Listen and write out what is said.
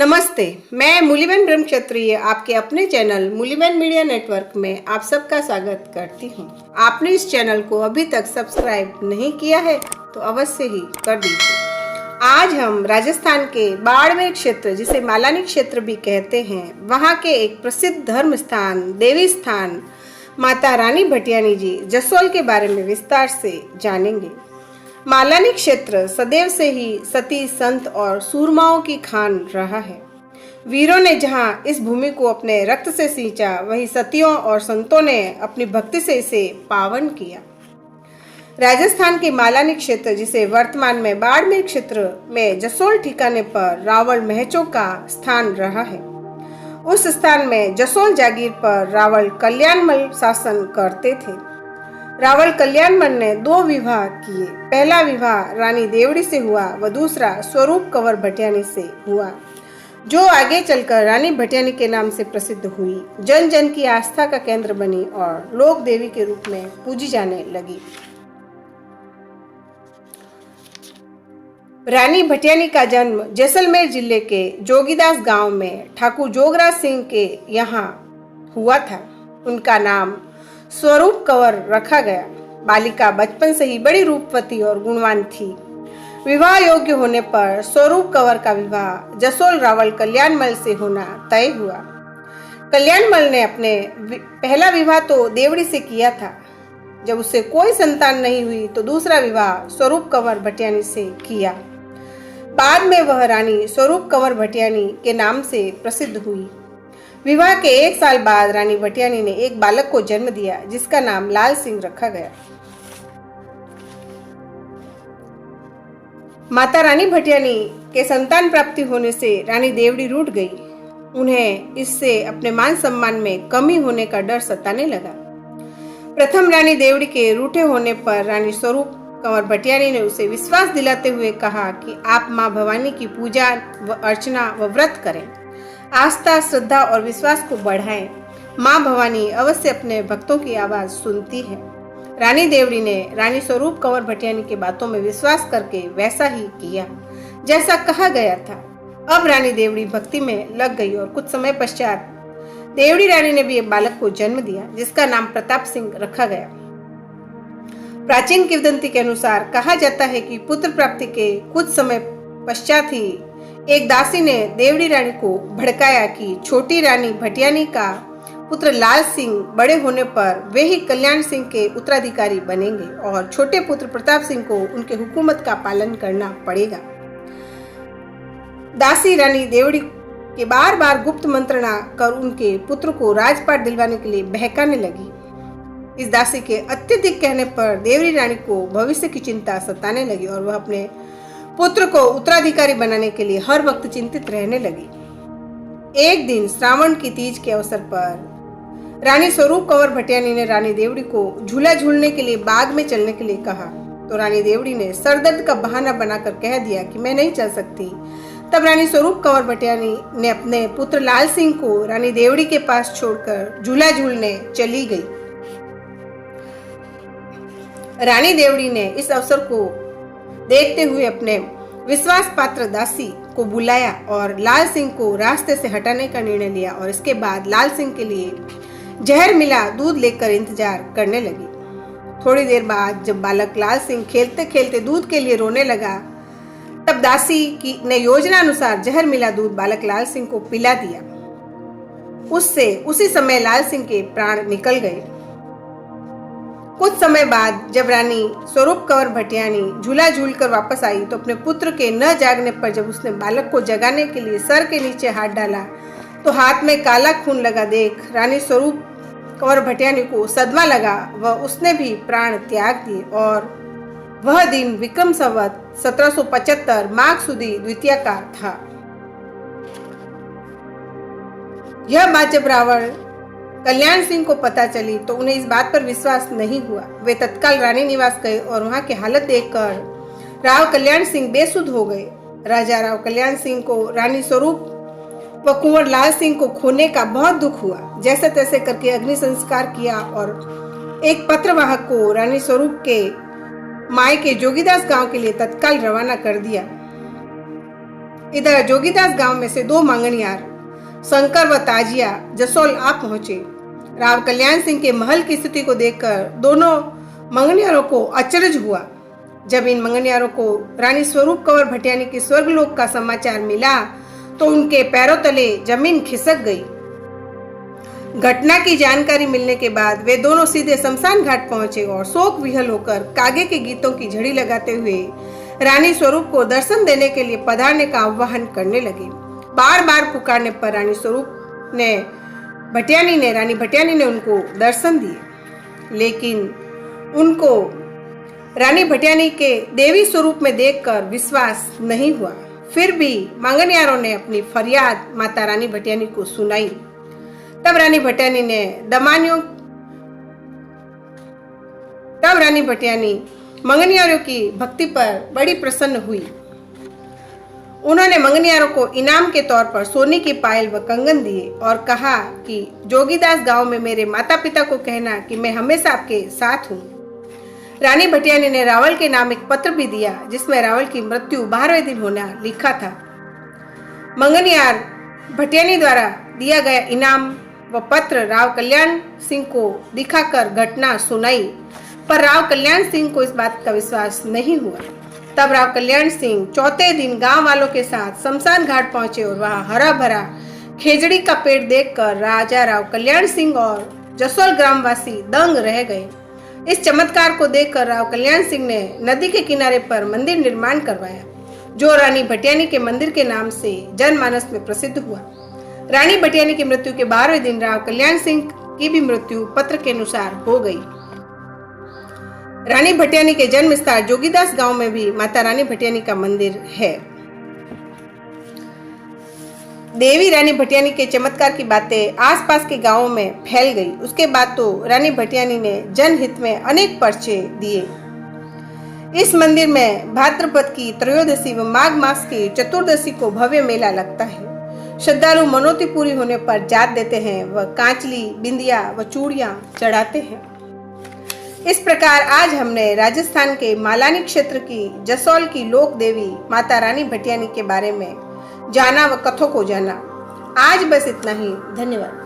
नमस्ते। मैं मूलीबेन ब्रह्मक्षत्रिय आपके अपने चैनल मूलीबेन मीडिया नेटवर्क में आप सबका स्वागत करती हूँ। आपने इस चैनल को अभी तक सब्सक्राइब नहीं किया है तो अवश्य ही कर दीजिए। आज हम राजस्थान के बाड़मेर क्षेत्र, जिसे मालानी क्षेत्र भी कहते हैं, वहाँ के एक प्रसिद्ध धर्म स्थान, देवी स्थान माता रानी भटियानी जी जसोल के बारे में विस्तार से जानेंगे। मालानी क्षेत्र सदैव से ही सती, संत और सूरमाओं की खान रहा है। वीरों ने जहां इस भूमि को अपने रक्त से सींचा, वहीं सतियों और संतों ने अपनी भक्ति से इसे पावन किया। राजस्थान के मालानी क्षेत्र, जिसे वर्तमान में बाड़मेर क्षेत्र में जसोल ठिकाने पर रावल महचों का स्थान रहा है, उस स्थान में जसोल जागीर पर रावल कल्याणमल शासन करते थे। रावल कल्याणमल ने 2 विवाह किए। पहला विवाह रानी देवड़ी से हुआ व दूसरा स्वरूप कंवर भटियानी से हुआ, जो आगे चलकर रानी भटियानी के नाम से प्रसिद्ध हुई, जन जन की आस्था का केंद्र बनी और लोक देवी के रूप में पूजी जाने लगी। रानी भटियानी का जन्म जैसलमेर जिले के जोगीदास गांव में ठाकुर जोगराज सिंह के यहाँ हुआ था। उनका नाम स्वरूप कंवर रखा गया। बालिका बचपन से ही बड़ी रूपवती और गुणवान थी। विवाह योग्य होने पर स्वरूप कंवर का विवाह जसोल रावल कल्याणमल से होना तय हुआ। कल्याणमल ने अपने पहला विवाह तो देवड़ी से किया था। जब उससे कोई संतान नहीं हुई तो दूसरा विवाह स्वरूप कंवर भटियानी से किया। बाद में वह रानी स्वरूप कंवर भटियानी के नाम से प्रसिद्ध हुई। विवाह के 1 साल बाद रानी भटियानी ने एक बालक को जन्म दिया, जिसका नाम लाल सिंह रखा गया। माता रानी भटियानी के संतान प्राप्ति होने से रानी देवड़ी रूठ गई। उन्हें इससे अपने मान सम्मान में कमी होने का डर सताने लगा। प्रथम रानी देवड़ी के रूठे होने पर रानी स्वरूप कंवर भटियानी ने उसे विश्वास दिलाते हुए कहा कि आप माँ भवानी की पूजा व अर्चना व व्रत करें, आस्था, श्रद्धा और विश्वास को बढ़ाएं। माँ भवानी अवश्य अपने भक्तों की आवाज सुनती है। रानी देवड़ी ने रानी स्वरूप कंवर भटियानी की बातों में विश्वास करके वैसा ही किया जैसा कहा गया था। अब रानी देवड़ी भक्ति में लग गई और कुछ समय पश्चात देवड़ी रानी ने भी एक बालक को जन्म दिया, जिसका नाम प्रताप सिंह रखा गया। प्राचीन किंवदंती के अनुसार कहा जाता है कि पुत्र प्राप्ति के कुछ समय पश्चात ही एक दासी ने देवड़ी रानी को भड़काया कि छोटी रानी भटियानी का पुत्र लाल सिंह बड़े होने पर वे ही कल्याण सिंह के उत्तराधिकारी बनेंगे और छोटे पुत्र प्रताप सिंह को उनके हुकूमत का पालन करना पड़ेगा। दासी रानी देवड़ी के बार बार गुप्त मंत्रणा कर उनके पुत्र को राजपाट दिलवाने के लिए बहकाने लगी। इस दासी के अत्यधिक कहने पर देवड़ी रानी को भविष्य की चिंता सताने लगी और वह अपने पुत्र को उत्तराधिकारी बनाने के लिए हर वक्त चिंतित रहने लगी। एक दिन श्रावण की तीज के अवसर पर रानी स्वरूप कंवर भटियानी ने रानी देवड़ी को झूला झूलने के लिए बाग में चलने के लिए कहा, तो रानी देवड़ी ने सरदर्द का बहाना बनाकर कह दिया कि मैं नहीं चल सकती। तब रानी स्वरूप कंवर भटियानी ने अपने पुत्र लाल सिंह को रानी देवड़ी के पास छोड़कर झूला झूलने चली गई। रानी देवड़ी ने इस अवसर को देखते हुए अपने विश्वास पात्र दासी को बुलाया और लाल सिंह को रास्ते से हटाने का निर्णय लिया और इसके बाद लाल सिंह के लिए जहर मिला दूध लेकर इंतजार करने लगी। थोड़ी देर बाद जब बालक लाल सिंह खेलते खेलते दूध के लिए रोने लगा, तब दासी की ने योजना अनुसार जहर मिला दूध बालक लाल सिंह को पिला दिया। उससे उसी समय लाल सिंह के प्राण निकल गए। कुछ समय बाद जब रानी स्वरूप कंवर भटियानी झूला झूलकर वापस आई तो अपने पुत्र के न जागने पर जब उसने बालक को जगाने के लिए सर के नीचे हाथ डाला तो हाथ में काला खून लगा देख रानी स्वरूप कंवर भटियानी को सदमा लगा व उसने भी प्राण त्याग दिए। और वह दिन विक्रम संवत 1775 माघ सुदी द्वितीया का था। यह बात जब रावण कल्याण सिंह को पता चली तो उन्हें इस बात पर विश्वास नहीं हुआ। वे तत्काल रानी निवास गए और वहां की हालत देखकर राव कल्याण सिंह बेसुध हो गए। राजा राव कल्याण सिंह को रानी स्वरूप व कुंवर लाल सिंह को खोने का बहुत दुख हुआ। जैसे तैसे करके अग्नि संस्कार किया और एक पत्रवाहक को रानी स्वरूप के मायके जोगीदास गांव के लिए तत्काल रवाना कर दिया। इधर जोगीदास गांव में से 2 मांगणियार शंकर व ताजिया जसोल आ पहुंचे। राव कल्याण सिंह के महल की स्थिति को देखकर दोनों मंगनियारों को अचरज हुआ। जब इन मंगनियारों को रानी स्वरूप कंवर भटियानी के स्वर्गलोक का समाचार मिला तो उनके पैरों तले जमीन खिसक गई। घटना की जानकारी मिलने के बाद वे दोनों सीधे शमशान घाट पहुंचे और शोक विहल होकर कागे के गीतों की झड़ी लगाते हुए रानी स्वरूप को दर्शन देने के लिए पधारने का आह्वान करने लगे। बार बार पुकारने पर रानी भटियानी ने उनको दर्शन दिए, लेकिन उनको रानी भटियानी के देवी स्वरूप में देखकर विश्वास नहीं हुआ। फिर भी मांगनियारों ने अपनी फरियाद माता रानी भटियानी को सुनाई। तब रानी भटियानी मंगनियारों की भक्ति पर बड़ी प्रसन्न हुई। उन्होंने मंगनियारों को इनाम के तौर पर सोने की पायल व कंगन दिए और कहा कि जोगीदास गांव में मेरे माता पिता को कहना कि मैं हमेशा आपके साथ हूँ। रानी भटियानी ने रावल के नाम एक पत्र भी दिया जिसमें रावल की मृत्यु 12वें दिन होना लिखा था। मंगनियार भटियानी द्वारा दिया गया इनाम व पत्र राव कल्याण सिंह को दिखाकर घटना सुनाई, पर राव कल्याण सिंह को इस बात का विश्वास नहीं हुआ। तब राव कल्याण सिंह 4थे दिन गांव वालों के साथ शमशान घाट पहुंचे और वहां हरा भरा खेजड़ी का पेड़ देखकर राजा राव कल्याण सिंह और जसोल ग्रामवासी दंग रह गए। इस चमत्कार को देखकर राव कल्याण सिंह ने नदी के किनारे पर मंदिर निर्माण करवाया, जो रानी भटियानी के मंदिर के नाम से जनमानस में प्रसिद्ध हुआ। रानी भटियानी की मृत्यु के 12वें दिन राव कल्याण सिंह की भी मृत्यु पत्र के अनुसार हो गई। रानी भटियानी के जन्म स्थान जोगीदास गांव में भी माता रानी भटियानी का मंदिर है। देवी रानी भटियानी के चमत्कार की बातें आसपास के गांवों में फैल गई। उसके बाद तो रानी भटियानी ने जनहित में अनेक पर्चे दिए। इस मंदिर में भाद्रपद की त्रयोदशी व माघ मास की चतुर्दशी को भव्य मेला लगता है। श्रद्धालु मनोती पूरी होने पर जात देते हैं व कांचली, बिंदिया व चूड़ियां चढ़ाते हैं। इस प्रकार आज हमने राजस्थान के मालानी क्षेत्र की जसोल की लोक देवी माता रानी भटियानी के बारे में जाना व कथों को जाना। आज बस इतना ही। धन्यवाद।